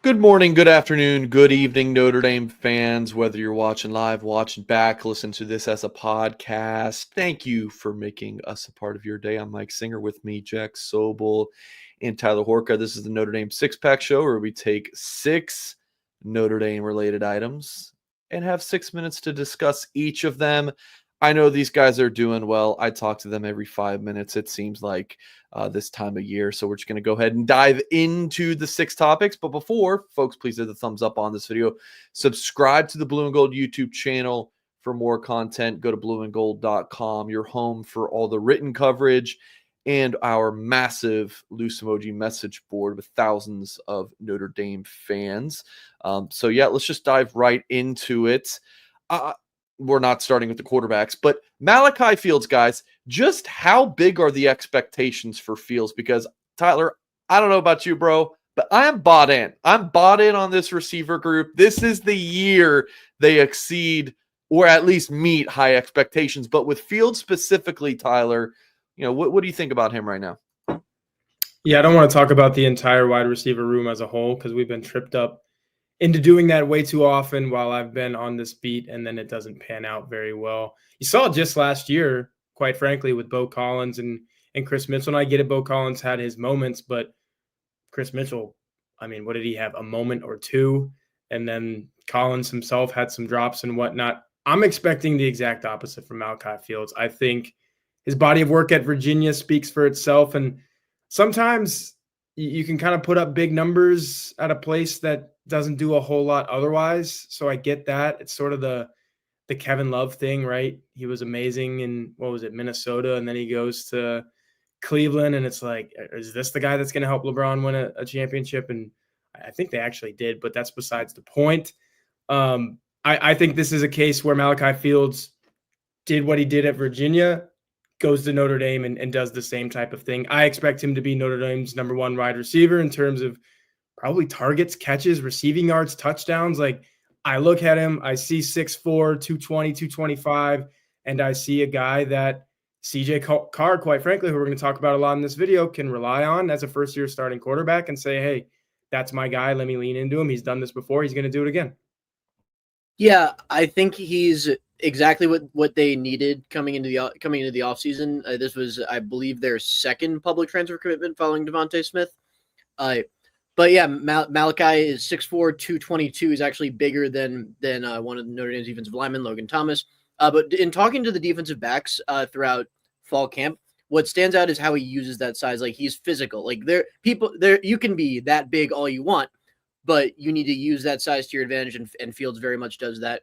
Good morning, good afternoon, good evening, Notre Dame fans. Whether you're watching live, watching back, listen to this as a podcast, thank you for making us a part of your day. I'm Mike Singer, with me, Jack Soble and Tyler Horka. This is the Notre Dame Six Pack Show, where we take 6 Notre Dame related items and have 6 minutes to discuss each of them. I know these guys are doing well. I talk to them every 5 minutes, it seems like, this time of year. So we're just going to go ahead and dive into the 6 topics. But before, folks, please hit the thumbs up on this video. Subscribe to the Blue and Gold YouTube channel for more content. Go to blueandgold.com, your home for all the written coverage and our massive loose emoji message board with thousands of Notre Dame fans. So yeah, let's just dive right into it. We're not starting with the quarterbacks, but Malachi Fields, guys, just how big are the expectations for Fields? Because, Tyler, I don't know about you, bro, but I am bought in. I'm bought in on this receiver group. This is the year they exceed or at least meet high expectations. But with Fields specifically, Tyler, what do you think about him right now? Yeah, I don't want to talk about the entire wide receiver room as a whole because we've been tripped up into doing that way too often while I've been on this beat, and then it doesn't pan out very well. You saw it just last year, quite frankly, with Bo Collins and Chris Mitchell. And I get it, Bo Collins had his moments, but Chris Mitchell, I mean, what did he have? A moment or two? And then Collins himself had some drops and whatnot. I'm expecting the exact opposite from Malachi Fields. I think his body of work at Virginia speaks for itself, and sometimes you can kind of put up big numbers at a place that doesn't do a whole lot otherwise. So I get that. It's sort of the Kevin Love thing, right? He was amazing in, Minnesota, and then he goes to Cleveland, and it's like, is this the guy that's going to help LeBron win a championship? And I think they actually did, but that's besides the point. I think this is a case where Malachi Fields did what he did at Virginia, goes to Notre Dame and does the same type of thing. I expect him to be Notre Dame's number one wide receiver in terms of probably targets, catches, receiving yards, touchdowns. Like, I look at him, I see 6'4", 220, 225, and I see a guy that CJ Carr, quite frankly, who we're going to talk about a lot in this video, can rely on as a first-year starting quarterback and say, hey, that's my guy. Let me lean into him. He's done this before. He's going to do it again. Yeah, I think he's exactly what they needed coming into the offseason. This was, I believe, their second public transfer commitment following Devontae Smith. But yeah, Malachi is 6'4", 222. He's actually bigger than one of Notre Dame's defensive linemen, Logan Thomas. But in talking to the defensive backs throughout fall camp, what stands out is how he uses that size. Like, he's physical. Like, you can be that big all you want, but you need to use that size to your advantage, and Fields very much does that.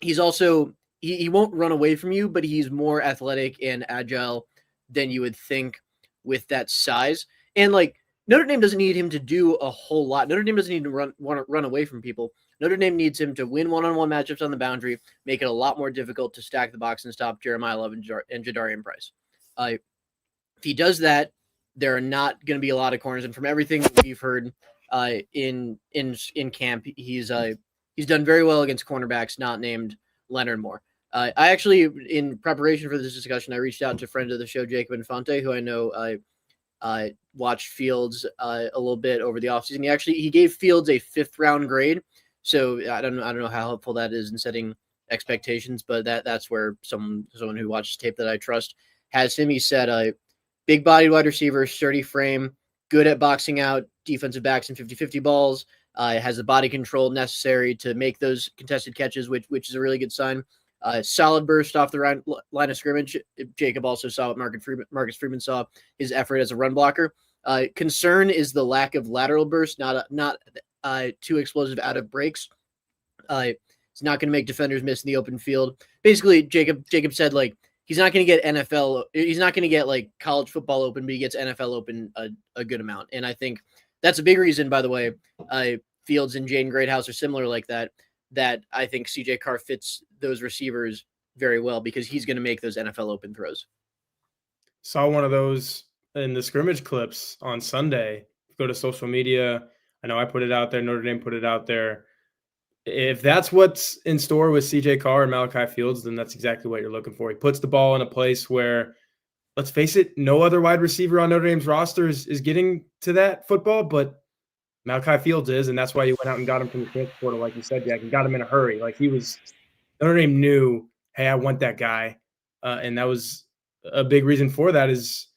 He's also he won't run away from you, but he's more athletic and agile than you would think with that size. And like, Notre Dame doesn't need him to do a whole lot. Notre Dame doesn't need to run away from people. Notre Dame needs him to win one-on-one matchups on the boundary, make it a lot more difficult to stack the box and stop Jeremiah Love and Jadarian Price. If he does that, there are not going to be a lot of corners. And from everything we've heard in camp, he's done very well against cornerbacks not named Leonard Moore. I actually, in preparation for this discussion, I reached out to a friend of the show, Jacob Infante, who I know watched Fields a little bit over the offseason. He gave Fields a 5th round grade. So I don't know how helpful that is in setting expectations, but that's where someone who watches tape that I trust has him. He said big bodied wide receiver, sturdy frame, good at boxing out defensive backs and 50-50 balls, has the body control necessary to make those contested catches, which is a really good sign. Solid burst off the line of scrimmage. Jacob also saw what Marcus Freeman saw, his effort as a run blocker. Concern is the lack of lateral burst, not too explosive out of breaks. It's not going to make defenders miss in the open field. Basically, Jacob said, like, he's not going to get NFL. He's not going to get like college football open, but he gets NFL open a good amount. And I think that's a big reason, by the way, Fields and Jaden Greathouse are similar like that I think CJ Carr fits those receivers very well because he's going to make those NFL open throws. Saw one of those in the scrimmage clips on Sunday. Go to social media. I know I put it out there. Notre Dame put it out there. If that's what's in store with CJ Carr and Malachi Fields, then that's exactly what you're looking for. He puts the ball in a place where, let's face it, no other wide receiver on Notre Dame's roster is getting to that football, but Malachi Fields is, and that's why you went out and got him from the transfer portal, like you said, Jack, and got him in a hurry. Like Notre Dame knew, hey, I want that guy, and that was a big reason for that. Is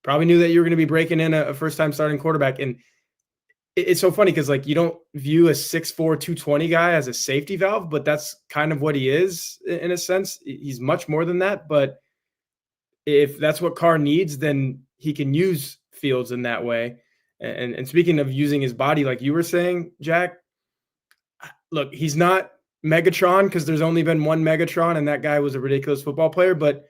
probably knew that you were going to be breaking in a first-time starting quarterback, and it's so funny because like you don't view a 6'4", 220 guy as a safety valve, but that's kind of what he is in a sense. He's much more than that, but if that's what Carr needs, then he can use Fields in that way. And speaking of using his body, like you were saying, Jack, look, he's not Megatron because there's only been one Megatron, and that guy was a ridiculous football player, but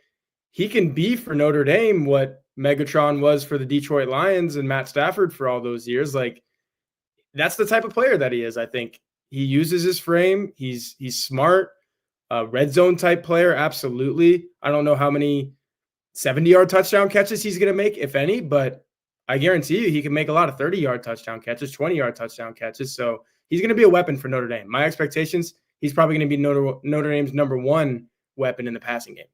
he can be for Notre Dame what Megatron was for the Detroit Lions and Matt Stafford for all those years. Like, that's the type of player that he is. I think he uses his frame. He's smart, red zone type player. Absolutely. I don't know how many 70-yard touchdown catches he's going to make, if any, but I guarantee you he can make a lot of 30-yard touchdown catches, 20-yard touchdown catches. So he's going to be a weapon for Notre Dame. My expectations, he's probably going to be Notre Dame's number one weapon in the passing game.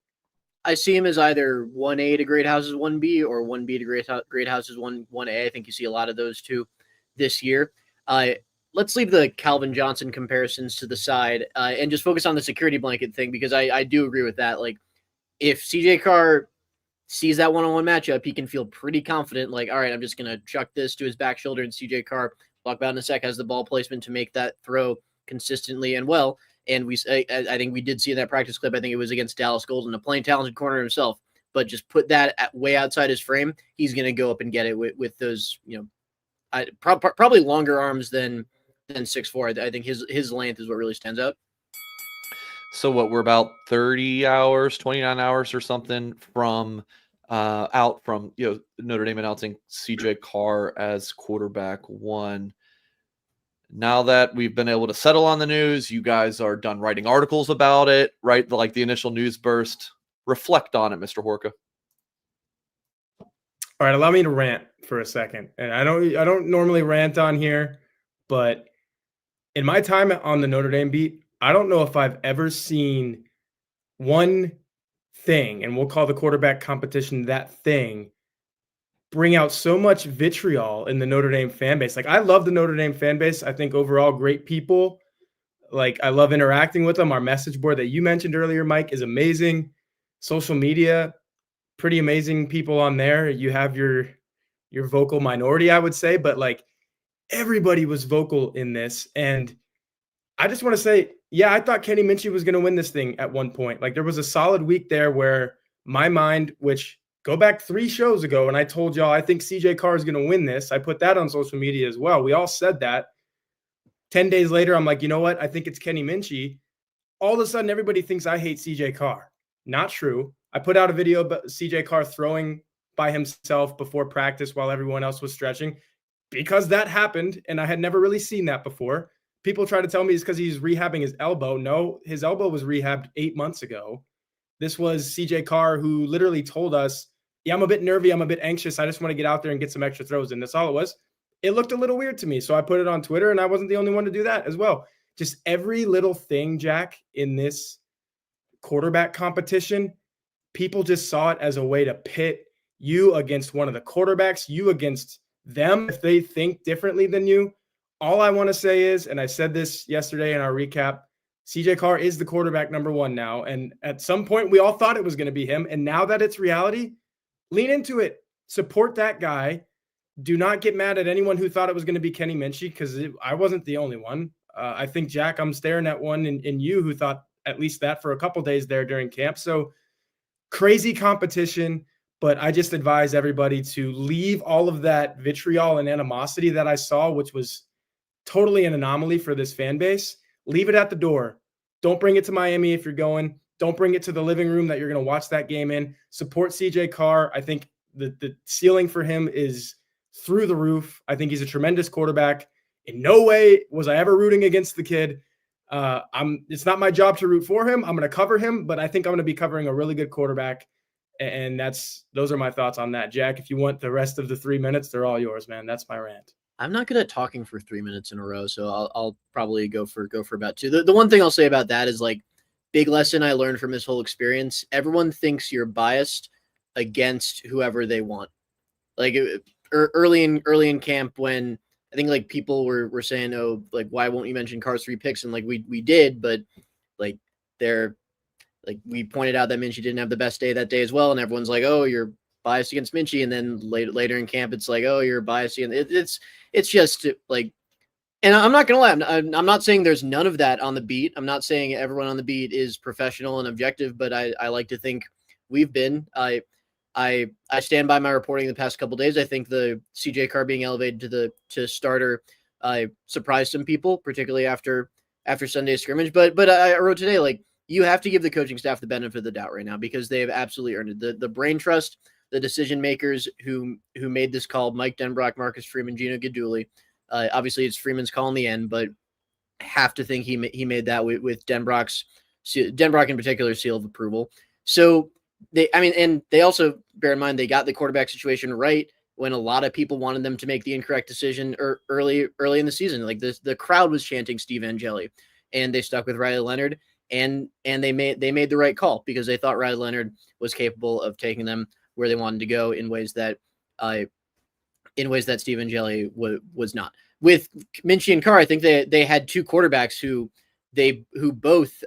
I see him as either 1A to Greathouse's 1B or 1B to Greathouse's 1A. I think you see a lot of those two this year. Let's leave the Calvin Johnson comparisons to the side and just focus on the security blanket thing, because I do agree with that. Like, if CJ Carr sees that one-on-one matchup, he can feel pretty confident, like, all right, I'm just going to chuck this to his back shoulder, and CJ Carr, talk about in a sec, has the ball placement to make that throw consistently and well. And I think we did see in that practice clip, I think it was against Dallas Golden, a plain talented corner himself, but just put that way outside his frame, he's going to go up and get it with those, probably longer arms than 6'4". I think his length is what really stands out. So what, we're about 30 hours, 29 hours or something from out from Notre Dame announcing CJ Carr as quarterback one. Now that we've been able to settle on the news, you guys are done writing articles about it, right? Like the initial news burst. Reflect on it, Mr. Horka. All right, allow me to rant for a second. And I don't normally rant on here, but in my time on the Notre Dame beat, I don't know if I've ever seen one thing, and we'll call the quarterback competition that thing, bring out so much vitriol in the Notre Dame fan base. Like, I love the Notre Dame fan base. I think overall great people. Like, I love interacting with them. Our message board that you mentioned earlier, Mike, is amazing. Social media, pretty amazing people on there. You have your vocal minority, I would say, but like everybody was vocal in this. And I just want to say, yeah, I thought Kenny Minchey was going to win this thing at one point. Like, there was a solid week there where my mind, which go back 3 shows ago, and I told y'all I think CJ Carr is going to win this. I put that on social media as well. We all said that. 10 days later, I'm like, you know what? I think it's Kenny Minchey. All of a sudden, everybody thinks I hate CJ Carr. Not true. I put out a video about CJ Carr throwing by himself before practice while everyone else was stretching, because that happened, and I had never really seen that before. People try to tell me it's because he's rehabbing his elbow. No, his elbow was rehabbed 8 months ago. This was CJ Carr who literally told us, yeah, I'm a bit nervy. I'm a bit anxious. I just want to get out there and get some extra throws in. That's all it was. It looked a little weird to me. So I put it on Twitter, and I wasn't the only one to do that as well. Just every little thing, Jack, in this quarterback competition, people just saw it as a way to pit you against one of the quarterbacks, you against them if they think differently than you. All I want to say is, and I said this yesterday in our recap, CJ Carr is the quarterback number one now. And at some point, we all thought it was going to be him. And now that it's reality, lean into it. Support that guy. Do not get mad at anyone who thought it was going to be Kenny Minchey, because I wasn't the only one. I think, Jack, I'm staring at one in you who thought at least that for a couple days there during camp. So crazy competition. But I just advise everybody to leave all of that vitriol and animosity that I saw, which was totally an anomaly for this fan base. Leave it at the door. Don't bring it to Miami if you're going. Don't bring it to the living room that you're going to watch that game in. Support CJ Carr. I think the ceiling for him is through the roof. I think he's a tremendous quarterback. In no way was I ever rooting against the kid. It's not my job to root for him. I'm going to cover him, but I think I'm going to be covering a really good quarterback. And those are my thoughts on that. Jack, if you want the rest of the 3 minutes, they're all yours, man. That's my rant. I'm not good at talking for 3 minutes in a row, so I'll probably go for about 2. The one thing I'll say about that is, like, big lesson I learned from this whole experience. Everyone thinks you're biased against whoever they want. Like, early in camp, when I think like people were saying, oh, like why won't you mention Carr's 3 picks? And like we did, but like we pointed out that Minchey didn't have the best day that day as well, and everyone's like, oh, you're biased against Minchey, and then later in camp, it's like, oh, you're biased against. It's just like, and I'm not gonna lie, I'm not saying there's none of that on the beat. I'm not saying everyone on the beat is professional and objective, but I like to think we've been. I stand by my reporting the past couple of days. I think the CJ Carr being elevated to starter surprised some people, particularly after Sunday's scrimmage. But I wrote today, like, you have to give the coaching staff the benefit of the doubt right now because they have absolutely earned it. The brain trust, the decision makers who made this call, Mike Denbrock, Marcus Freeman, Gino Guidugli. Obviously, it's Freeman's call in the end, but have to think he made that with Denbrock in particular seal of approval. So and they also bear in mind they got the quarterback situation right when a lot of people wanted them to make the incorrect decision early in the season. Like the crowd was chanting Steve Angeli, and they stuck with Riley Leonard, and they made the right call because they thought Riley Leonard was capable of taking them where they wanted to go in ways that Steve Angeli was not. With Minchey and Carr, I think they had two quarterbacks who both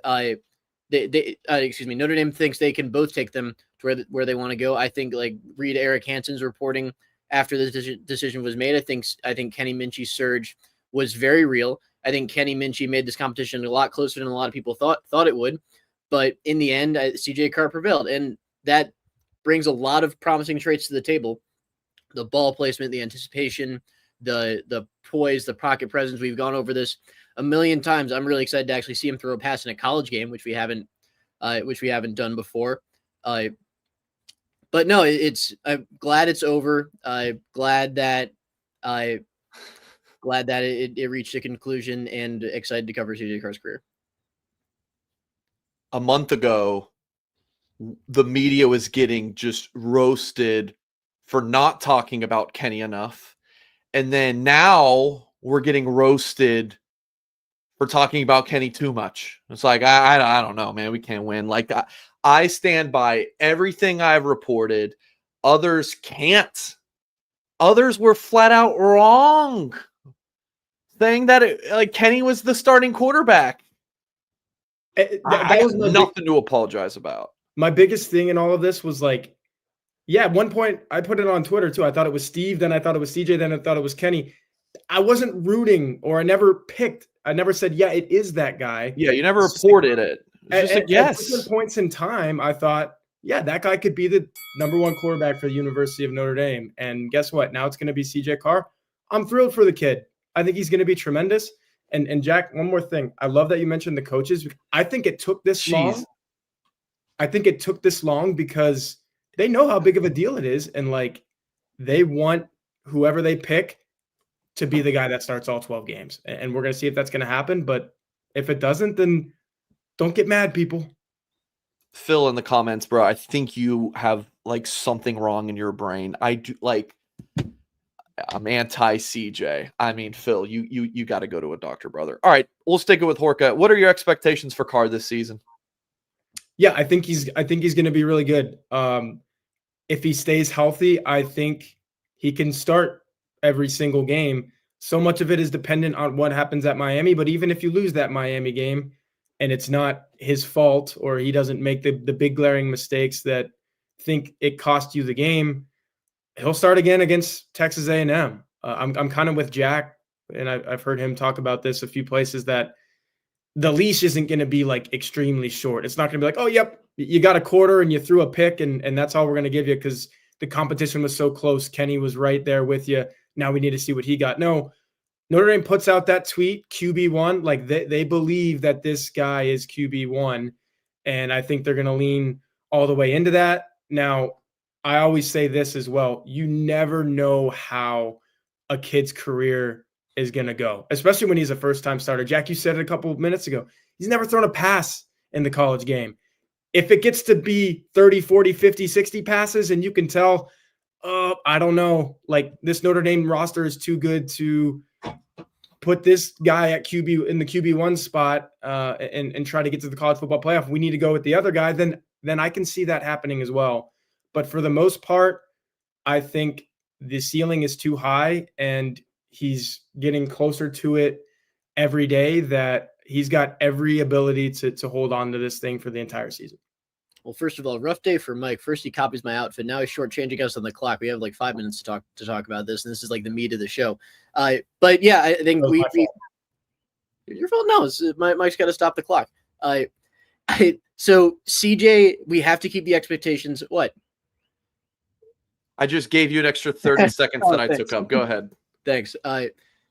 Notre Dame thinks they can both take them to where they want to go. I think like read Eric Hansen's reporting after the decision was made. I think Kenny Minchey's surge was very real. I think Kenny Minchey made this competition a lot closer than a lot of people thought it would. But in the end, CJ Carr prevailed, and that brings a lot of promising traits to the table. The ball placement, the anticipation, the poise, the pocket presence. We've gone over this a million times. I'm really excited to actually see him throw a pass in a college game, which we haven't done before. But no, I'm glad it's over. Glad that it reached a conclusion, and excited to cover CJ Carr's career. A month ago, the media was getting just roasted for not talking about Kenny enough. And then now we're getting roasted for talking about Kenny too much. It's like, I don't know, man. We can't win. Like, I stand by everything I've reported. Others can't. Others were flat out wrong, saying that Kenny was the starting quarterback. I have nothing to apologize about. My biggest thing in all of this was like, yeah, at one point I put it on Twitter too. I thought it was Steve, then I thought it was CJ, then I thought it was Kenny. I wasn't rooting, or I never said, yeah, it is that guy. Yeah, you never reported it. Just like, yes. At different points in time, I thought, yeah, that guy could be the number one quarterback for the University of Notre Dame. And guess what? Now it's going to be CJ Carr. I'm thrilled for the kid. I think he's going to be tremendous. And Jack, one more thing. I love that you mentioned the coaches. I think it took this long. I think it took this long because they know how big of a deal it is. And like, they want whoever they pick to be the guy that starts all 12 games. And we're going to see if that's going to happen. But if it doesn't, then don't get mad, people. Phil in the comments, bro, I think you have like something wrong in your brain. I do, like, I'm anti CJ. I mean, Phil, you got to go to a doctor, brother. All right, we'll stick it with Horka. What are your expectations for Carr this season? Yeah, I think he's going to be really good. If he stays healthy, I think he can start every single game. So much of it is dependent on what happens at Miami. But even if you lose that Miami game and it's not his fault, or he doesn't make the big glaring mistakes that think it cost you the game, he'll start again against Texas A&M. I'm kind of with Jack, and I've heard him talk about this a few places, that the leash isn't going to be like extremely short. It's not going to be like, oh, yep, you got a quarter and you threw a pick and that's all we're going to give you because the competition was so close. Kenny was right there with you. Now we need to see what he got. No, Notre Dame puts out that tweet, QB1, like they believe that this guy is QB1, and I think they're going to lean all the way into that. Now, I always say this as well. You never know how a kid's career is going to go, especially when he's a first-time starter. Jack, you said it a couple of minutes ago. He's never thrown a pass in the college game. If it gets to be 30, 40, 50, 60 passes and you can tell, I don't know, like this Notre Dame roster is too good to put this guy at QB in the QB1 spot and try to get to the college football playoff. We need to go with the other guy. Then I can see that happening as well. But for the most part, I think the ceiling is too high and he's getting closer to it every day, that he's got every ability to hold on to this thing for the entire season. Well, first of all, rough day for Mike. First, he copies my outfit. Now he's shortchanging us on the clock. We have like 5 minutes to talk about this, and this is like the meat of the show. But yeah, I think your fault. No, Mike's got to stop the clock. So CJ, we have to keep the expectations. What? I just gave you an extra 30 seconds that I took up. Go ahead. Thanks.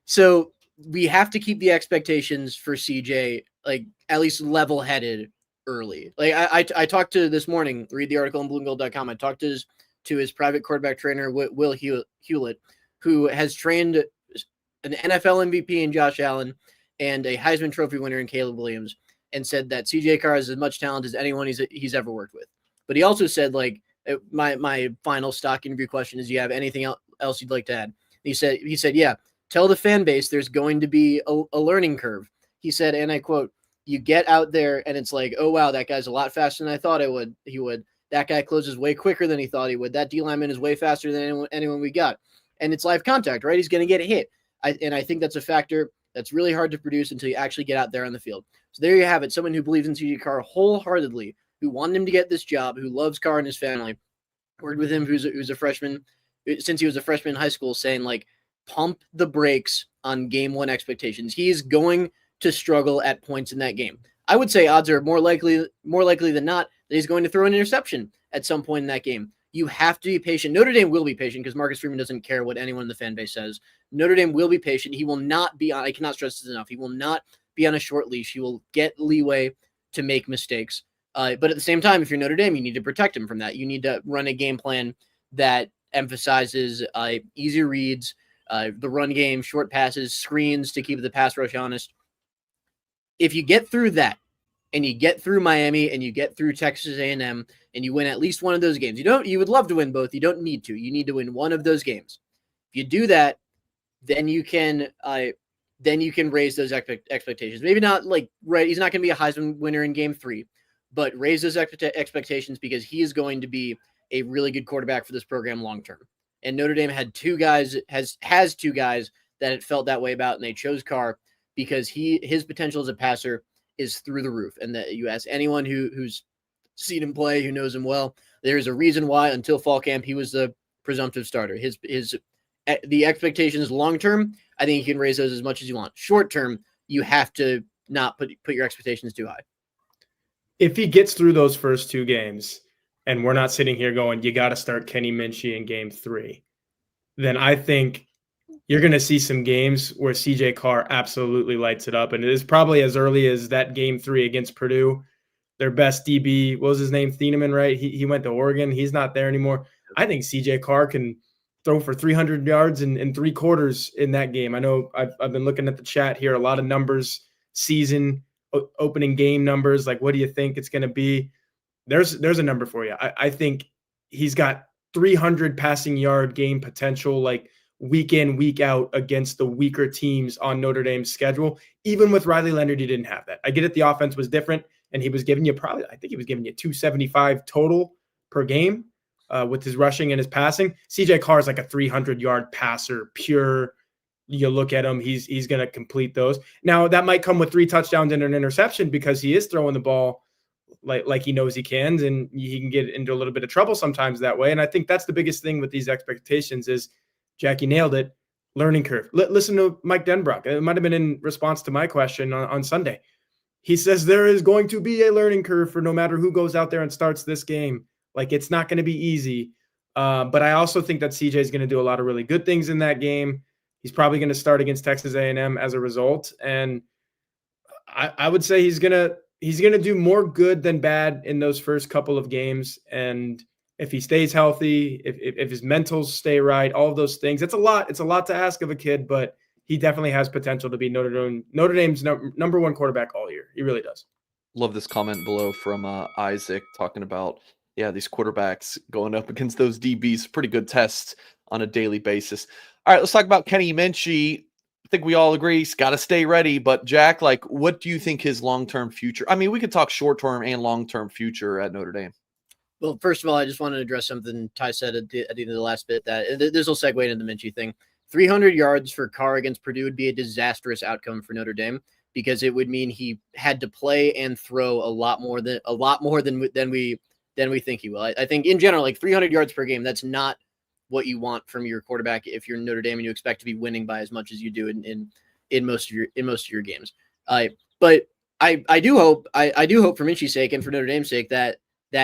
So we have to keep the expectations for CJ like at least level-headed early. Like I talked to this morning, read the article on BlueandGold.com. I talked to his private quarterback trainer, Will Hewlett, who has trained an NFL MVP in Josh Allen and a Heisman Trophy winner in Caleb Williams, and said that CJ Carr has as much talent as anyone he's ever worked with. But he also said, like, my final stock interview question is, do you have anything else you'd like to add? He said, yeah, tell the fan base there's going to be a learning curve. He said, and I quote, you get out there and it's like, oh, wow, that guy's a lot faster than I thought he would. That guy closes way quicker than he thought he would. That D lineman is way faster than anyone we got. And it's live contact, right? He's going to get hit. And I think that's a factor that's really hard to produce until you actually get out there on the field. So there you have it. Someone who believes in CJ Carr wholeheartedly, who wanted him to get this job, who loves Carr and his family, worked with him who's a freshman, since he was a freshman in high school, saying, like, pump the brakes on game one expectations. He's going to struggle at points in that game. I would say odds are more likely than not that he's going to throw an interception at some point in that game. You have to be patient. Notre Dame will be patient because Marcus Freeman doesn't care what anyone in the fan base says. Notre Dame will be patient. He will not be on, I cannot stress this enough, he will not be on a short leash. He will get leeway to make mistakes. But at the same time, if you're Notre Dame, you need to protect him from that. You need to run a game plan that emphasizes easy reads, the run game, short passes, screens to keep the pass rush honest. If you get through that, and you get through Miami, and you get through Texas A&M, and you win at least one of those games, you would love to win both. You don't need to. You need to win one of those games. If you do that, then you can raise those expectations. Maybe not like, right, he's not going to be a Heisman winner in game 3, but raise those expectations because he is going to be a really good quarterback for this program long term. And Notre Dame had two guys, has two guys that it felt that way about, and they chose Carr because his potential as a passer is through the roof. And that you ask anyone who's seen him play, who knows him well, there's a reason why until fall camp he was the presumptive starter. The expectations long term, I think you can raise those as much as you want. Short term, you have to not put your expectations too high. If he gets through those first two games, and we're not sitting here going, you got to start Kenny Minchey in game 3, then I think you're going to see some games where CJ Carr absolutely lights it up. And it is probably as early as that game 3 against Purdue. Their best DB, what was his name? Thieneman, right? He went to Oregon. He's not there anymore. I think CJ Carr can throw for 300 yards in 3 quarters in that game. I know I've been looking at the chat here, a lot of numbers, season opening game numbers. Like, what do you think it's going to be? There's a number for you. I think he's got 300 passing yard game potential, like week in, week out against the weaker teams on Notre Dame's schedule. Even with Riley Leonard, he didn't have that. I get it. The offense was different, and he was giving you I think he was giving you 275 total per game with his rushing and his passing. CJ Carr is like a 300-yard passer, pure. You look at him, he's going to complete those. Now, that might come with 3 touchdowns and an interception because he is throwing the ball like he knows he can, and he can get into a little bit of trouble sometimes that way. And I think that's the biggest thing with these expectations is, Jackie nailed it, learning curve. Listen to Mike Denbrock. It might have been in response to my question on Sunday. He says there is going to be a learning curve for no matter who goes out there and starts this game. Like, it's not going to be easy. But I also think that CJ is going to do a lot of really good things in that game. He's probably going to start against Texas A&M as a result. And I would say he's going to do more good than bad in those first couple of games. And if he stays healthy, if his mentals stay right, all of those things, it's a lot to ask of a kid, but he definitely has potential to be Notre Dame's number 1 quarterback all year. He really does. Love this comment below from Isaac talking about, these quarterbacks going up against those DBs, pretty good tests on a daily basis. All right, let's talk about Kenny Minchey. I think we all agree he's got to stay ready. But Jack, like, what do you think his long-term future? I mean, we could talk short-term and long-term future at Notre Dame. Well, first of all, I just want to address something Ty said at the end of the last bit, that this will segue into the Minchey thing. 300 yards for Carr against Purdue would be a disastrous outcome for Notre Dame, because it would mean he had to play and throw a lot more than we think he will. I think in general, like 300 yards per game, that's not what you want from your quarterback if you're Notre Dame and you expect to be winning by as much as you do in most of your games. But I do hope for Minchey's sake and for Notre Dame's sake that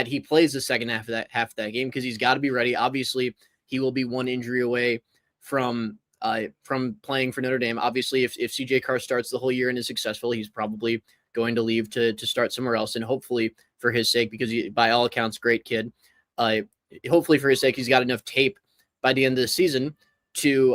he plays the second half of that game, because he's got to be ready. Obviously, he will be one injury away from playing for Notre Dame. Obviously, if CJ Carr starts the whole year and is successful, he's probably going to leave to start somewhere else. And hopefully for his sake, because he, by all accounts, great kid. Hopefully for his sake, he's got enough tape by the end of the season to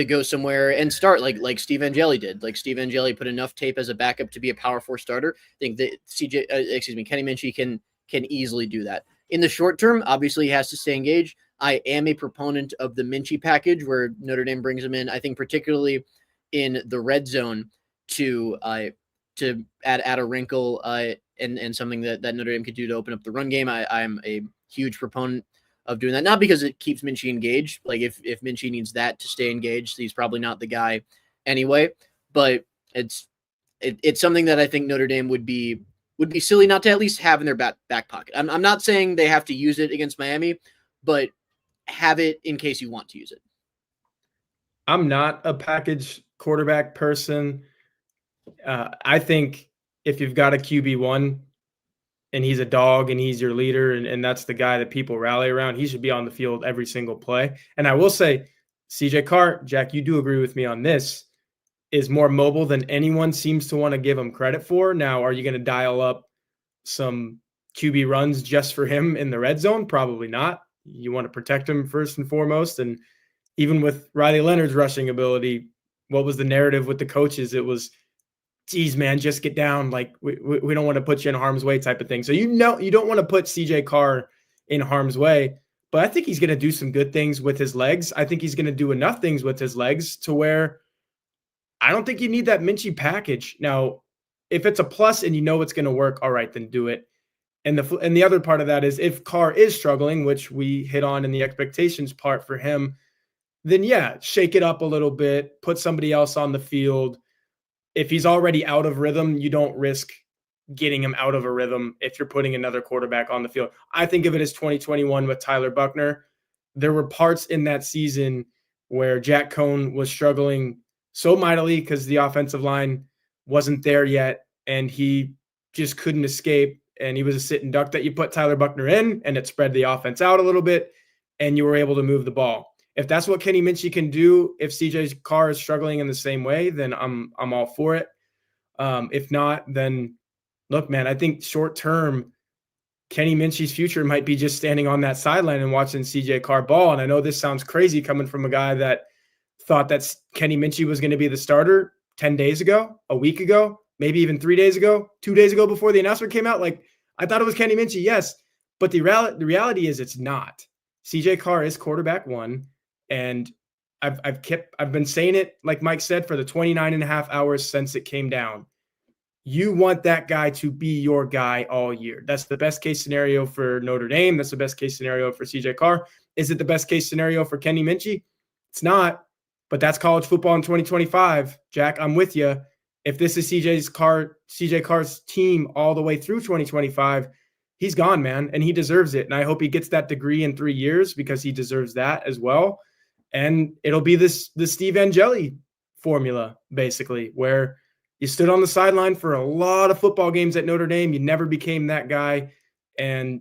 go somewhere and start like Steve Angeli did. Like Steve Angeli put enough tape as a backup to be a Power 4 starter. I think that Kenny Minchey can easily do that. In the short term, obviously he has to stay engaged. I am a proponent of the Minchey package where Notre Dame brings him in, I think particularly in the red zone to add a wrinkle and something that Notre Dame could do to open up the run game. I'm a huge proponent of doing that, not because it keeps Minchey engaged. Like if Minchey needs that to stay engaged, he's probably not the guy anyway, but it's something that I think Notre Dame would be silly not to at least have in their back pocket. I'm not saying they have to use it against Miami, but have it in case you want to use it. I'm not a package quarterback person. I think if you've got a QB1 and he's a dog and he's your leader and that's the guy that people rally around, he should be on the field every single play. And I will say, CJ Carr, Jack, you do agree with me on this, is more mobile than anyone seems to want to give him credit for. Now, are you going to dial up some QB runs just for him in the red zone? Probably not. You want to protect him first and foremost. And even with Riley Leonard's rushing ability, what was the narrative with the coaches? It was, geez, man, just get down. Like we don't want to put you in harm's way type of thing. So, you don't want to put CJ Carr in harm's way, but I think he's going to do some good things with his legs. I think he's going to do enough things with his legs to where I don't think you need that Minchey package. Now, if it's a plus and you know it's going to work, all right, then do it. And the other part of that is if Carr is struggling, which we hit on in the expectations part for him, then yeah, shake it up a little bit, put somebody else on the field. If he's already out of rhythm, you don't risk getting him out of a rhythm if you're putting another quarterback on the field. I think of it as 2021 with Tyler Buckner. There were parts in that season where Jack Cohn was struggling so mightily because the offensive line wasn't there yet, and he just couldn't escape. And he was a sit and duck that you put Tyler Buckner in, and it spread the offense out a little bit, and you were able to move the ball. If that's what Kenny Minchey can do, if CJ Carr is struggling in the same way, then I'm all for it. If not, then look, man, I think short term, Kenny Minchey's future might be just standing on that sideline and watching CJ Carr ball. And I know this sounds crazy coming from a guy that thought that Kenny Minchey was going to be the starter 10 days ago, a week ago, maybe even 3 days ago, 2 days ago before the announcement came out. Like, I thought it was Kenny Minchey, yes, but the reality is it's not. CJ Carr is quarterback one, and I've been saying it, like Mike said, for the 29 and a half hours since it came down. You want that guy to be your guy all year. That's the best case scenario for Notre Dame. That's the best case scenario for CJ Carr. Is it the best case scenario for Kenny Minchey? It's not, but that's college football in 2025. Jack, I'm with you. If this is CJ Carr's team all the way through 2025, he's gone, man, and he deserves it. And I hope he gets that degree in 3 years because he deserves that as well. And it'll be the Steve Angeli formula, basically, where you stood on the sideline for a lot of football games at Notre Dame. You never became that guy, and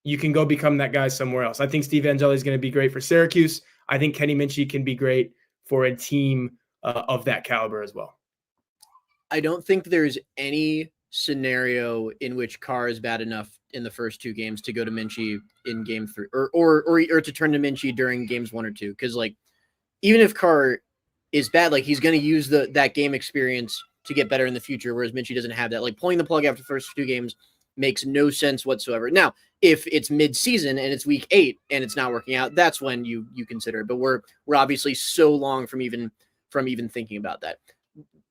you can go become that guy somewhere else. I think Steve Angeli is going to be great for Syracuse. I think Kenny Minchey can be great for a team of that caliber as well. I don't think there's any scenario in which Carr is bad enough in the first 2 games to go to Minchey in game 3 or to turn to Minchey during games 1 or 2. Cause like, even if Carr is bad, like he's going to use that game experience to get better in the future. Whereas Minchey doesn't have that. Like pulling the plug after the first 2 games makes no sense whatsoever. Now, if it's mid-season and it's week 8 and it's not working out, that's when you consider it. But we're obviously so long from even thinking about that.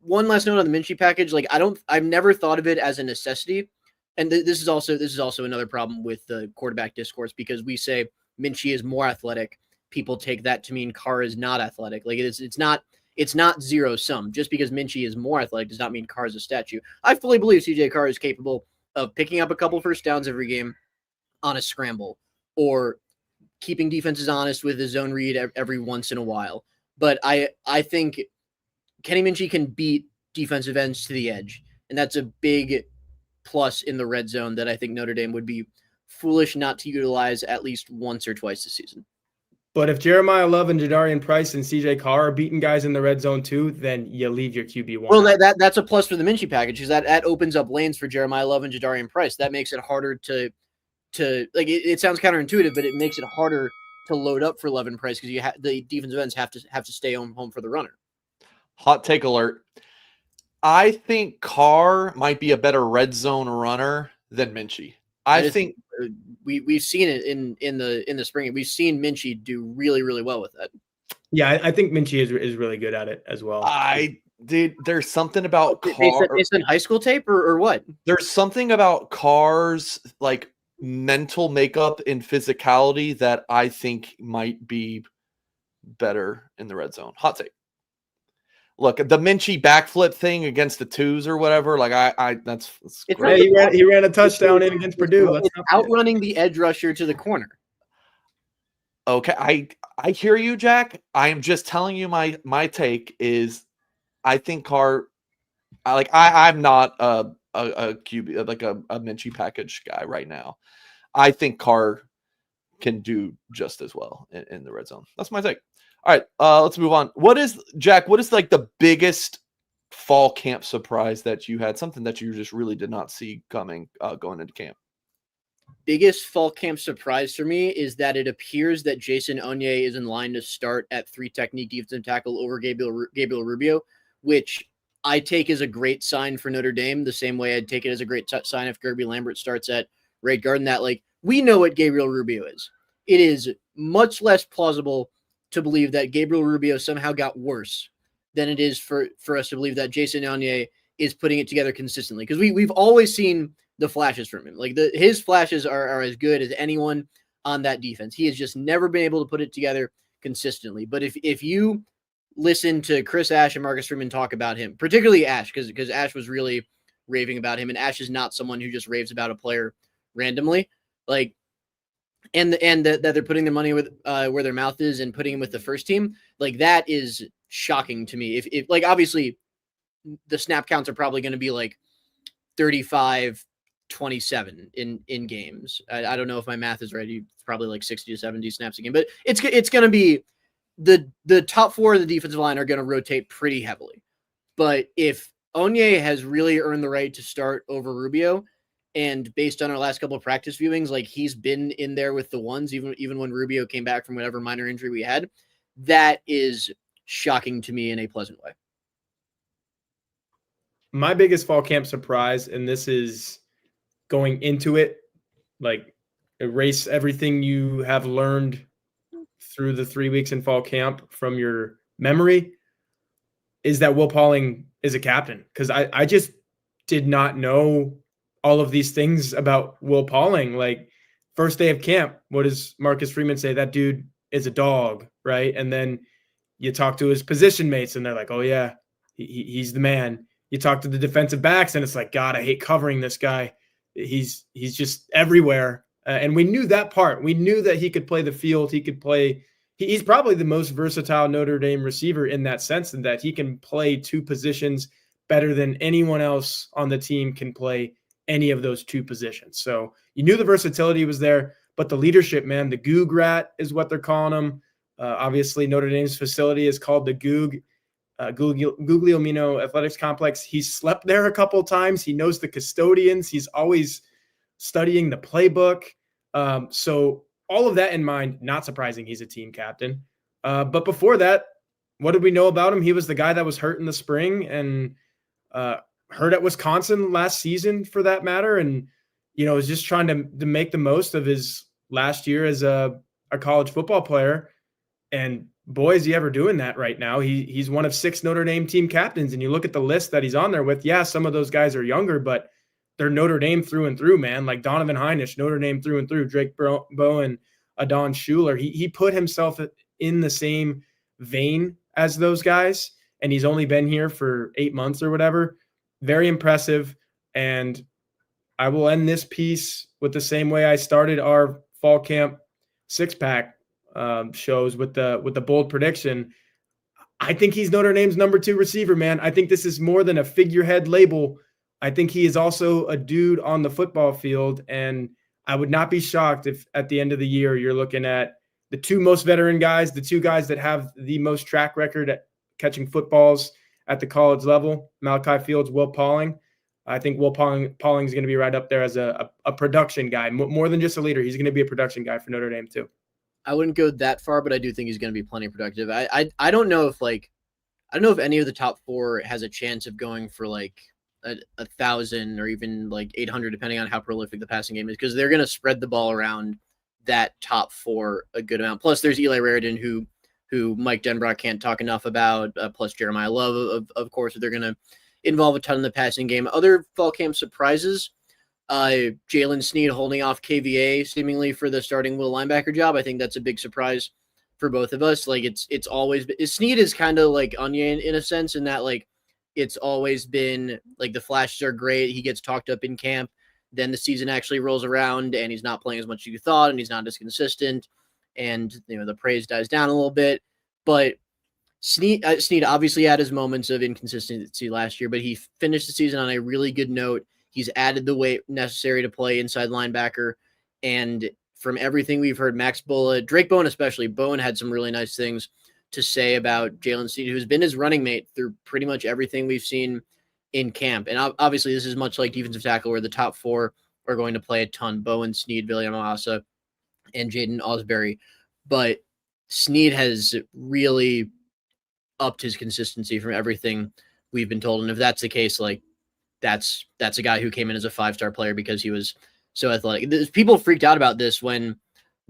One last note on the Minchey package. Like I've never thought of it as a necessity. And this is also another problem with the quarterback discourse, because we say Minchey is more athletic people take that to mean Carr is not athletic. Like it's not zero sum. Just because Minchey is more athletic does not mean Carr is a statue. I fully believe CJ Carr is capable of picking up a couple first downs every game on a scramble, or keeping defenses honest with his zone read every once in a while. But I think Kenny Minchey can beat defensive ends to the edge, and that's a big plus in the red zone that I think Notre Dame would be foolish not to utilize at least once or twice this season. But if Jeremiah Love and Jadarian Price and CJ Carr are beating guys in the red zone too, then you leave your QB1. Well, that's a plus for the Minchey package, because that opens up lanes for Jeremiah Love and Jadarian Price. That makes it harder to like it sounds counterintuitive, but it makes it harder to load up for Love and Price, because the defensive ends have to stay home for the runner. Hot take alert. I think Carr might be a better red zone runner than Minchey. I think we've seen it in the spring. We've seen Minchey do really, really well with that. Yeah, I think Minchey is really good at it as well. There's something about Carr. It's in high school tape or what? There's something about Carr's like mental makeup and physicality that I think might be better in the red zone. Hot take. Look, the Minchey backflip thing against the twos or whatever, like that's great. He ran a touchdown in against Purdue. It's outrunning the edge rusher to the corner. Okay, I hear you, Jack. I am just telling you my take is I think Carr. I'm not a QB like a Minchey package guy right now. I think Carr can do just as well in the red zone. That's my take. All right, let's move on. What is like the biggest fall camp surprise that you had? Something that you just really did not see coming going into camp? Biggest fall camp surprise for me is that it appears that Jason Onye is in line to start at 3 technique defensive tackle over Gabriel Rubio, which I take as a great sign for Notre Dame, the same way I'd take it as a great sign if Gerby Lambert starts at right guard. And that, like, we know what Gabriel Rubio is. It is much less plausible to believe that Gabriel Rubio somehow got worse than it is for us to believe that Jason Onye is putting it together consistently. Because we've always seen the flashes from him. Like his flashes are as good as anyone on that defense. He has just never been able to put it together consistently. But if you listen to Chris Ash and Marcus Freeman talk about him, particularly Ash, because Ash was really raving about him, and Ash is not someone who just raves about a player randomly. Like, and that they're putting their money with where their mouth is and putting him with the first team, like that is shocking to me. If like obviously the snap counts are probably going to be like 35-27 in games. I don't know if my math is right. It's probably like 60 to 70 snaps a game, but it's going to be the top 4 of the defensive line are going to rotate pretty heavily. But if Onye has really earned the right to start over Rubio, and based on our last couple of practice viewings, like he's been in there with the ones, even when Rubio came back from whatever minor injury we had, that is shocking to me in a pleasant way. My biggest fall camp surprise, and this is going into it, like erase everything you have learned through the 3 weeks in fall camp from your memory, is that Will Pauling is a captain. Because I just did not know all of these things about Will Pauling. Like, first day of camp, what does Marcus Freeman say? That dude is a dog, right? And then you talk to his position mates, and they're like, oh, yeah, he's the man. You talk to the defensive backs, and it's like, God, I hate covering this guy. He's just everywhere. And we knew that part. We knew that he could play the field. He could play – he's probably the most versatile Notre Dame receiver in that sense, in that he can play 2 positions better than anyone else on the team can play any of those 2 positions. So you knew the versatility was there, but the leadership, man, the Goog Rat is what they're calling him. Obviously, Notre Dame's facility is called the Goog, Guglielmino Athletics Complex. He's slept there a couple of times. He knows the custodians. He's always studying the playbook. So all of that in mind, not surprising he's a team captain. But before that, what did we know about him? He was the guy that was hurt in the spring and hurt at Wisconsin last season, for that matter, and was just trying to make the most of his last year as a college football player. And boy, is he ever doing that right now. He's one of 6 Notre Dame team captains, and you look at the list that he's on there with. Yeah, some of those guys are younger, but they're Notre Dame through and through, man. Like Donovan Heinisch, Notre Dame through and through. Drake Bowen, Adon Schuler. He put himself in the same vein as those guys, and he's only been here for 8 months or whatever. Very impressive. And I will end this piece with the same way I started our fall camp six-pack shows with the bold prediction. I think he's Notre Dame's number 2 receiver, man. I think this is more than a figurehead label. I think he is also a dude on the football field, and I would not be shocked if at the end of the year you're looking at the 2 most veteran guys, the 2 guys that have the most track record at catching footballs at the college level, Malachi Fields, Will Pauling. I think Will Pauling is going to be right up there as a production guy, more than just a leader. He's going to be a production guy for Notre Dame too. I wouldn't go that far, but I do think he's going to be plenty productive. I don't know if any of the top 4 has a chance of going for like 1,000 or even like 800, depending on how prolific the passing game is, because they're going to spread the ball around that top 4 a good amount. Plus, there's Eli Raridan, who Mike Denbrock can't talk enough about. Plus Jeremiah Love, of course, they're going to involve a ton in the passing game. Other fall camp surprises. Jalen Sneed holding off KVA seemingly for the starting middle linebacker job. I think that's a big surprise for both of us. Like it's always been, Sneed is kind of like Onion in a sense, in that like it's always been like the flashes are great. He gets talked up in camp. Then the season actually rolls around and he's not playing as much as you thought, and he's not as consistent, and the praise dies down a little bit. But Sneed obviously had his moments of inconsistency last year, but he finished the season on a really good note. He's added the weight necessary to play inside linebacker. And from everything we've heard, Max Bulla, Drake Bowen especially, Bowen had some really nice things to say about Jalen Sneed, who's been his running mate through pretty much everything we've seen in camp. And obviously this is much like defensive tackle, where the top 4 are going to play a ton: Bowen, Sneed, William Amasa, and Jaden Osbury. But Sneed has really upped his consistency from everything we've been told. And if that's the case, like, that's a guy who came in as a 5-star player because he was so athletic. People freaked out about this when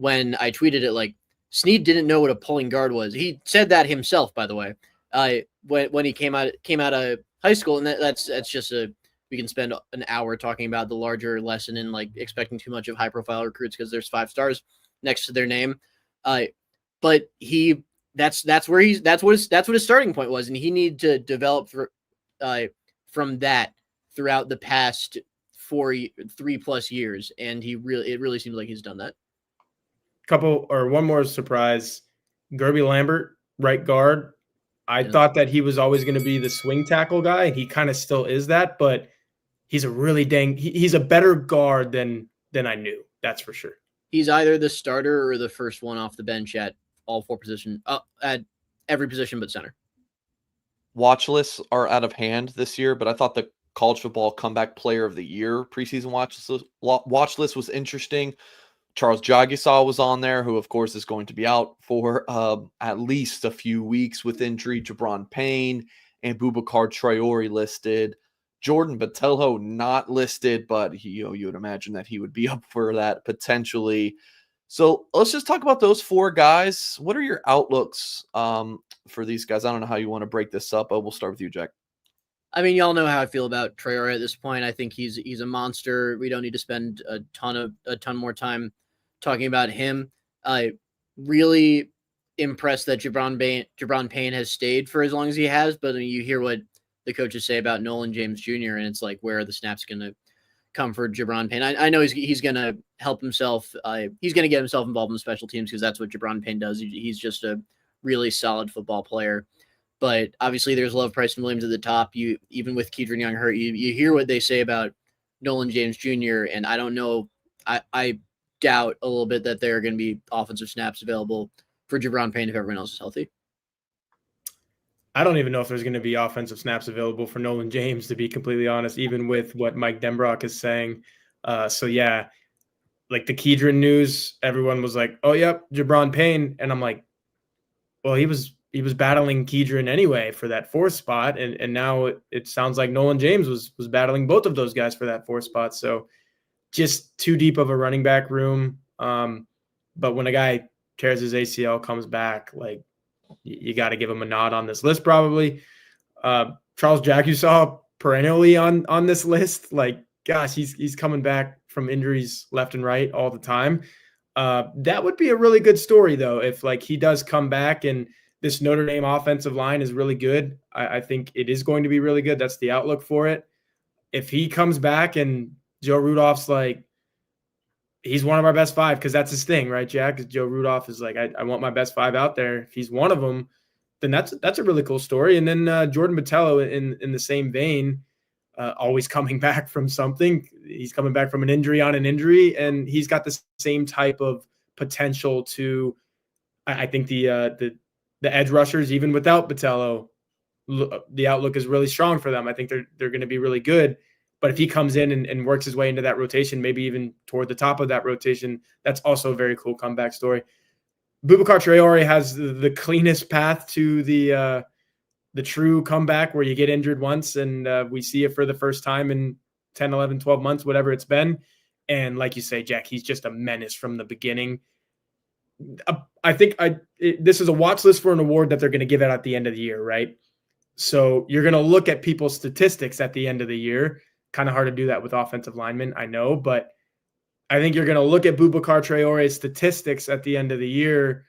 I tweeted it, like, Sneed didn't know what a pulling guard was. He said that himself, by the way, when he came out of high school. And that's just we can spend an hour talking about the larger lesson in like expecting too much of high profile recruits because there's 5 stars next to their name. But that's what his starting point was. And he needed to develop from that throughout the past 3+ years. And it really seems like he's done that. One more surprise. Gerby Lambert, right guard. I thought that he was always going to be the swing tackle guy, and he kind of still is that, but he's he's a better guard than I knew. That's for sure. He's either the starter or the first one off the bench at all 4 positions, at every position but center. Watch lists are out of hand this year, but I thought the college football comeback player of the year preseason watch list was interesting. Charles Jagisaw was on there, who of course is going to be out for at least a few weeks with injury. Jabron Payne and Boubacar Traore listed. Jordan Botelho not listed, but you would imagine that he would be up for that potentially. So let's just talk about those 4 guys. What are your outlooks for these guys? I don't know how you want to break this up, but we'll start with you, Jack. I mean, y'all know how I feel about Traore at this point. I think he's a monster. We don't need to spend a ton more time talking about him. Really impressed that Jabron Payne has stayed for as long as he has. But I mean, you hear what the coaches say about Nolan James Jr., and it's like, where are the snaps going to come for Jabron Payne? I know he's going to help himself. He's going to get himself involved in special teams because that's what Jabron Payne does. He's just a really solid football player. But obviously there's Love, Price, and Williams at the top. Even with Keidron Young hurt, you hear what they say about Nolan James Jr., and I don't know. I doubt a little bit that there are going to be offensive snaps available for Jabron Payne if everyone else is healthy. I don't even know if there's going to be offensive snaps available for Nolan James, to be completely honest, even with what Mike Denbrock is saying. So yeah, like the Keidron news, everyone was like, oh, yep, Jabron Payne. And I'm like, well, he was battling Keidron anyway for that 4th spot. And now it sounds like Nolan James was battling both of those guys for that 4th spot. So just too deep of a running back room. But when a guy tears his ACL, comes back, like, you got to give him a nod on this list probably. Charles Jagisaw perennially on this list. Like, gosh, he's coming back from injuries left and right all the time. That would be a really good story, though, if like he does come back and this Notre Dame offensive line is really good. I think it is going to be really good. That's the outlook for it. If he comes back and Joe Rudolph's like, he's one of our best five, because that's his thing, right, Jack? Because Joe Rudolph is like, I want my best five out there. If he's one of them, then that's a really cool story. And then Jordan Botelho in the same vein, always coming back from something. He's coming back from an injury on an injury, and he's got the same type of potential to, I think the edge rushers, even without Botelho, the outlook is really strong for them. I think they're going to be really good. But if he comes in and works his way into that rotation, maybe even toward the top of that rotation, that's also a very cool comeback story. Boubacar Traore has the cleanest path to the true comeback, where you get injured once and we see it for the first time in 10, 11, 12 months, whatever it's been. And like you say, Jack, he's just a menace from the beginning. I think this is a watch list for an award that they're going to give out at the end of the year, right? So you're going to look at people's statistics at the end of the year. Kind of hard to do that with offensive linemen, I know, but I think you're going to look at Boubacar Traore's statistics at the end of the year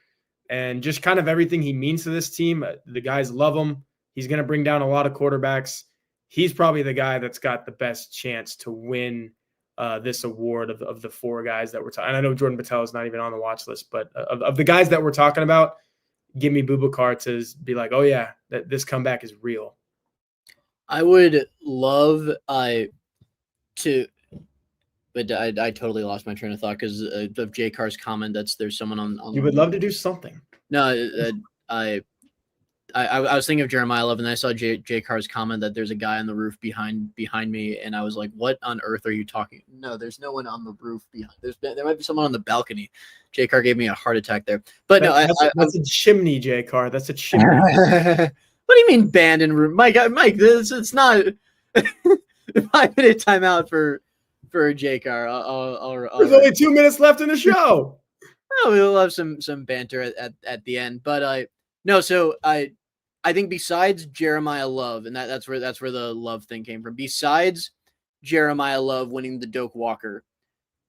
and just kind of everything he means to this team. The guys love him. He's going to bring down a lot of quarterbacks. He's probably the guy that's got the best chance to win this award of the four guys that we're talking. And I know Jordan Botelho is not even on the watch list, but of the guys that we're talking about, give me Boubacar to be like, oh yeah, this comeback is real. I would love to, but I totally lost my train of thought because of J Carr's comment. There's someone on. You would love to do something. No, I was thinking of Jeremiah Love, and then I saw J Carr's comment that there's a guy on the roof behind me, and I was like, "What on earth are you talking?" No, there's no one on the roof behind. There might be someone on the balcony. J Carr gave me a heart attack there, but that's a chimney, J Carr. That's a chimney. What do you mean banned in room, Mike? It's not 5-minute timeout for J Carr. There's only 2 minutes left in the show. Oh, we'll have some banter at the end, but no. So I think besides Jeremiah Love, and that's where the Love thing came from. Besides Jeremiah Love winning the Doak Walker,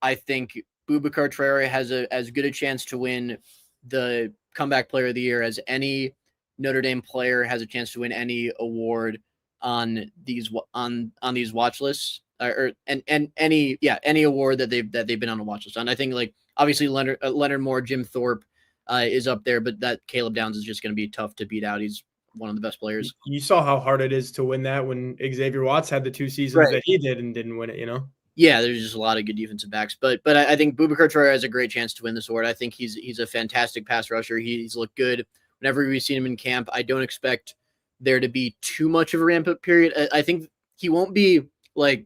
I think Boubacar Traore has as good a chance to win the Comeback Player of the Year as any Notre Dame player has a chance to win any award on these watch lists, and any award that they've been on a watch list. And I think like obviously Leonard Moore, Jim Thorpe is up there, but that Caleb Downs is just going to be tough to beat out. He's one of the best players. You saw how hard it is to win that when Xavier Watts had the 2 seasons that he did and didn't win it, you know? Yeah, there's just a lot of good defensive backs, but I think Boubacar Traore has a great chance to win this award. I think he's a fantastic pass rusher. He's looked good whenever we've seen him in camp. I don't expect there to be too much of a ramp up period. I think he won't be like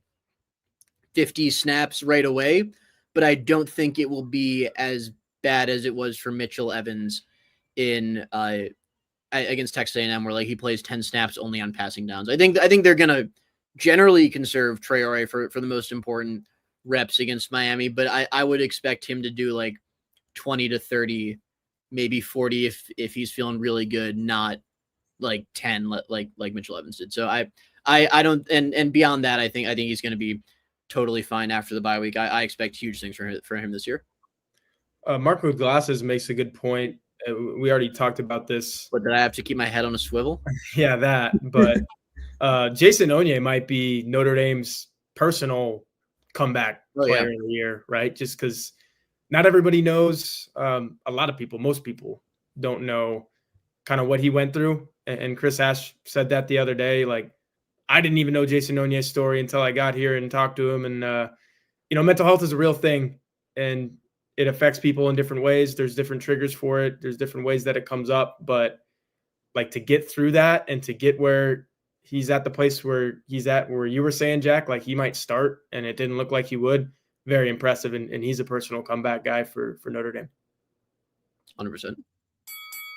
50 snaps right away, but I don't think it will be as bad as it was for Mitchell Evans in against Texas A&M, where like he plays 10 snaps only on passing downs. I think they're gonna generally conserve Traore for the most important reps against Miami, but I would expect him to do like 20 to 30, maybe 40 if he's feeling really good, not like 10 like Mitchell Evans did. So I don't, and beyond that, I think he's going to be totally fine after the bye week. I expect huge things for him this year. Mark with glasses makes a good point. We already talked about this. But did I have to keep my head on a swivel? Yeah, that. But Jason Onye might be Notre Dame's personal comeback player of the year, right? Just because not everybody knows. A lot of people, most people don't know kind of what he went through. And Chris Ash said that the other day. Like, I didn't even know Jason Onye's story until I got here and talked to him. And, mental health is a real thing. And it affects people in different ways. There's different triggers for it. There's different ways that it comes up. But, like, to get through that and to get where he's at the place where he's at, where you were saying, Jack, like he might start and it didn't look like he would. Very impressive. And he's a personal comeback guy for Notre Dame. 100%.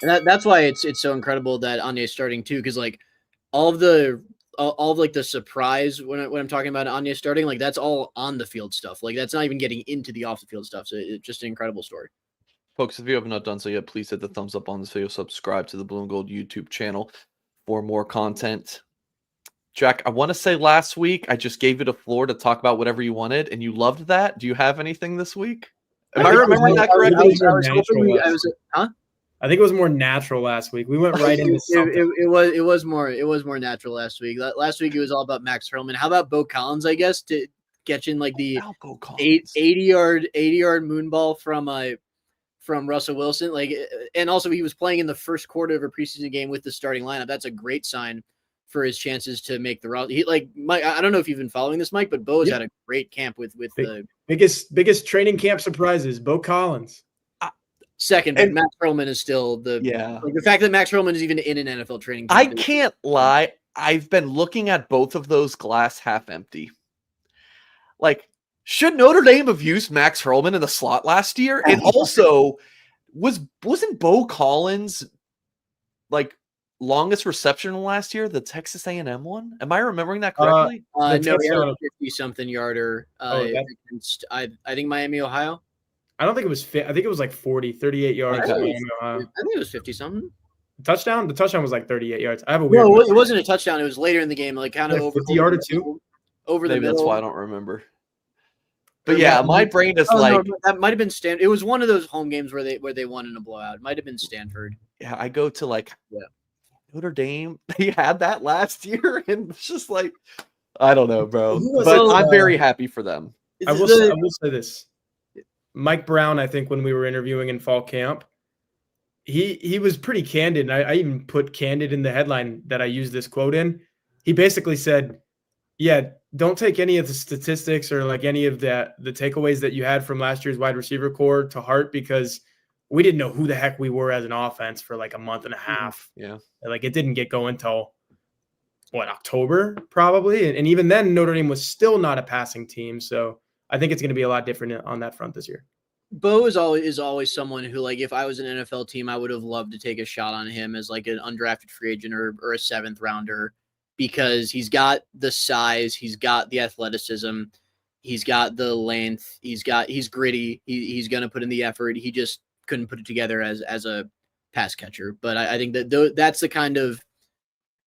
And that's why it's so incredible that Onye's starting too, because like all of the surprise when I'm talking about Onye starting, like that's all on the field stuff. Like that's not even getting into the off the field stuff. So it's just an incredible story. Folks, if you have not done so yet, please hit the thumbs up on this video. Subscribe to the Blue and Gold YouTube channel for more content. Jack, I want to say last week I just gave you the floor to talk about whatever you wanted, and you loved that. Do you have anything this week? Am I remembering that correctly? I think it was more natural last week. We went right into something. It was more natural last week. Last week it was all about Max Hurlman. How about Bo Collins? I guess to catching like the 80-yard moonball from Russell Wilson. Like, and also he was playing in the first quarter of a preseason game with the starting lineup. That's a great sign for his chances to make the route. He like Mike. I don't know if you've been following this, Mike, but Bo has had a great camp with the biggest training camp surprises. Bo Collins. Second, but Max Hurlman is still the fact that Max Hurlman is even in an NFL training camp. I can't lie. I've been looking at both of those glass half empty. Like, should Notre Dame have used Max Hurlman in the slot last year? And also, wasn't Bo Collins like longest reception last year the Texas A&M one? Am I remembering that correctly? No, he had a 50-something yarder against I think Miami, Ohio. I don't think it was fit. I think it was like 38 yards. I think it was 50-something. Touchdown? The touchdown was like 38 yards. I have a weird. No, it wasn't a touchdown. It was later in the game, like kind of over 50-yard or two. Over the Maybe middle. That's why I don't remember. But yeah, my brain is like no, that might have been Stanford. It was one of those home games where they won in a blowout. It might have been Stanford. Yeah, I go to like Notre Dame. They had that last year, and it's just like I don't know, bro. But I'm very happy for them. I will say this. Mike Brown, I think when we were interviewing in fall camp, he was pretty candid. And I even put candid in the headline that I used this quote in. He basically said, yeah, don't take any of the statistics or like any of the takeaways that you had from last year's wide receiver core to heart, because we didn't know who the heck we were as an offense for like a month and a half. Yeah. Like it didn't get going until October probably. And even then Notre Dame was still not a passing team. So I think it's going to be a lot different on that front this year. Bo is always someone who, like, if I was an NFL team, I would have loved to take a shot on him as like an undrafted free agent or a 7th rounder, because he's got the size, he's got the athleticism, he's got the length, he's gritty, he's going to put in the effort. He just couldn't put it together as a pass catcher. But I think that that's the kind of,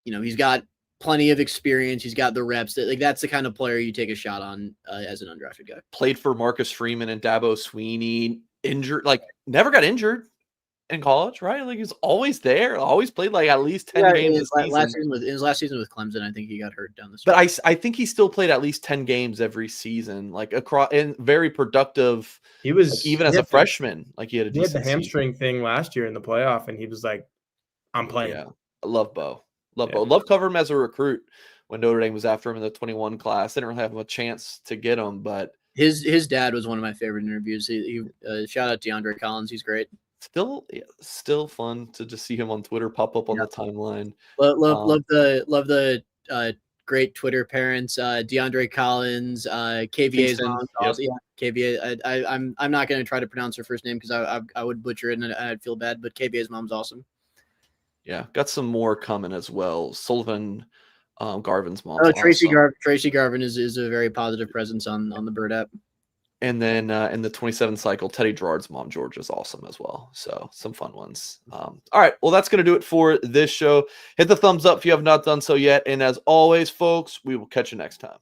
he's got plenty of experience. He's got the reps. That's the kind of player you take a shot on as an undrafted guy. Played for Marcus Freeman and Dabo Sweeney. Injured, like never got injured in college, right? Like he's always there. Always played like at least 10 games. His last season with Clemson, I think he got hurt down the stretch. But I think he still played at least 10 games every season, like across and very productive. He was like, even as a freshman. Like he had the hamstring thing last year in the playoff, and he was like, "I'm playing." Yeah, I love Bo. Love covering him as a recruit when Notre Dame was after him in the 21 class. They didn't really have a chance to get him, but his dad was one of my favorite interviews. He shout out DeAndre Collins. He's great. Still fun to just see him on Twitter pop up on the timeline. Love the great Twitter parents. DeAndre Collins, KVA's mom. Yeah, KVA. I'm not going to try to pronounce her first name because I would butcher it and I'd feel bad. But KVA's mom's awesome. Yeah, got some more coming as well. Sullivan Garvin's mom. Tracy Garvin is a very positive presence on the Bird app. And then in the 27 cycle, Teddy Gerard's mom, George, is awesome as well. So some fun ones. All right, well, that's going to do it for this show. Hit the thumbs up if you have not done so yet. And as always, folks, we will catch you next time.